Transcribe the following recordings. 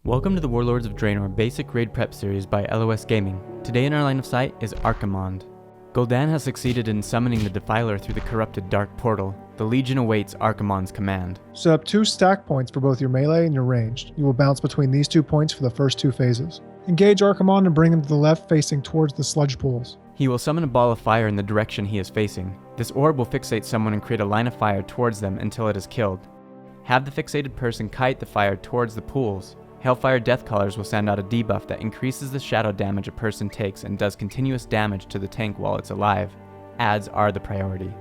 Welcome to the Warlords of Draenor basic raid prep series by LOS Gaming. Today in our line of sight is Archimonde. Gul'dan has succeeded in summoning the Defiler through the corrupted Dark Portal. The Legion awaits Archimonde's command. Set up 2 stack points for both your melee and your ranged. You will bounce between these 2 points for the first 2 phases. Engage Archimonde and bring him to the left facing towards the sludge pools. He will summon a ball of fire in the direction he is facing. This orb will fixate someone and create a line of fire towards them until it is killed. Have the fixated person kite the fire towards the pools. Hellfire Deathcallers will send out a debuff that increases the shadow damage a person takes and does continuous damage to the tank while it's alive. Adds are the priority.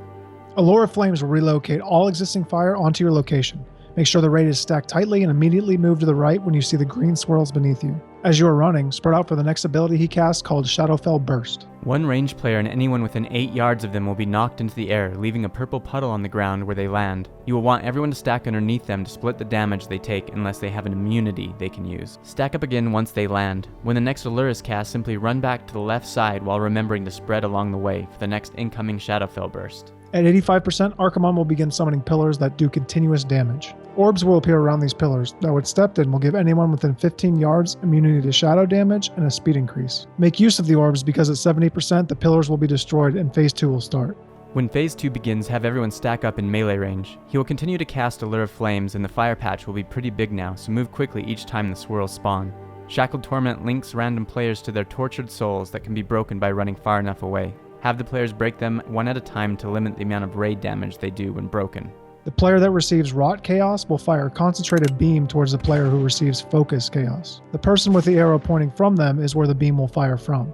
Allure of Flames will relocate all existing fire onto your location. Make sure the raid is stacked tightly and immediately move to the right when you see the green swirls beneath you. As you are running, spread out for the next ability he casts called Shadowfell Burst. One ranged player and anyone within 8 yards of them will be knocked into the air, leaving a purple puddle on the ground where they land. You will want everyone to stack underneath them to split the damage they take unless they have an immunity they can use. Stack up again once they land. When the next Allure is cast, simply run back to the left side while remembering to spread along the way for the next incoming Shadowfell Burst. At 85%, Archimonde will begin summoning pillars that do continuous damage. Orbs will appear around these pillars that, when stepped in, will give anyone within 15 yards immunity to shadow damage and a speed increase. Make use of the orbs because at 70%, the pillars will be destroyed and Phase 2 will start. When Phase 2 begins, have everyone stack up in melee range. He will continue to cast Allure of Flames and the fire patch will be pretty big now, so move quickly each time the swirls spawn. Shackled Torment links random players to their tortured souls that can be broken by running far enough away. Have the players break them one at a time to limit the amount of raid damage they do when broken. The player that receives Rot Chaos will fire a concentrated beam towards the player who receives Focus Chaos. The person with the arrow pointing from them is where the beam will fire from.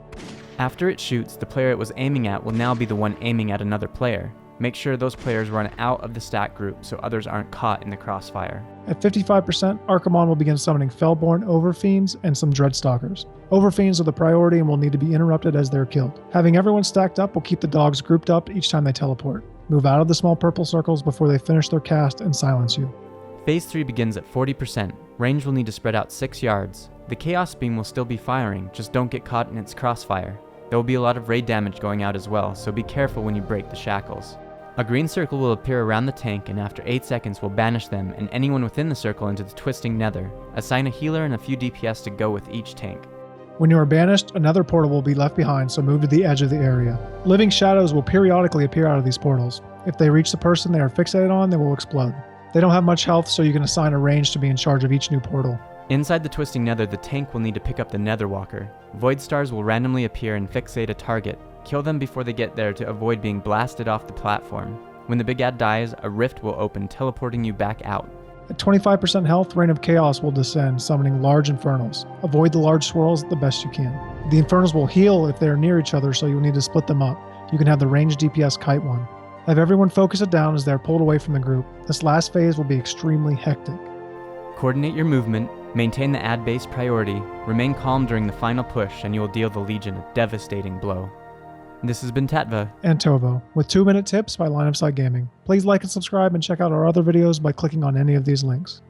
After it shoots, the player it was aiming at will now be the one aiming at another player. Make sure those players run out of the stack group so others aren't caught in the crossfire. At 55%, Archimonde will begin summoning Fellborn Overfiends and some Dreadstalkers. Overfiends are the priority and will need to be interrupted as they're killed. Having everyone stacked up will keep the dogs grouped up each time they teleport. Move out of the small purple circles before they finish their cast and silence you. Phase 3 begins at 40%. Range will need to spread out 6 yards. The Chaos Beam will still be firing, just don't get caught in its crossfire. There will be a lot of raid damage going out as well, so be careful when you break the shackles. A green circle will appear around the tank and after 8 seconds will banish them and anyone within the circle into the Twisting Nether. Assign a healer and a few DPS to go with each tank. When you are banished, another portal will be left behind, so move to the edge of the area. Living shadows will periodically appear out of these portals. If they reach the person they are fixated on, they will explode. They don't have much health, so you can assign a range to be in charge of each new portal. Inside the Twisting Nether, the tank will need to pick up the Netherwalker. Void stars will randomly appear and fixate a target. Kill them before they get there to avoid being blasted off the platform. When the big ad dies, a rift will open, teleporting you back out. At 25% health, Reign of Chaos will descend, summoning large Infernals. Avoid the large swirls the best you can. The Infernals will heal if they are near each other, so you'll need to split them up. You can have the ranged DPS kite one. Have everyone focus it down as they are pulled away from the group. This last phase will be extremely hectic. Coordinate your movement, maintain the ad-based priority, remain calm during the final push, and you will deal the Legion a devastating blow. This has been Tatva and Tovo with 2-minute tips by Line of Sight Gaming. Please like and subscribe and check out our other videos by clicking on any of these links.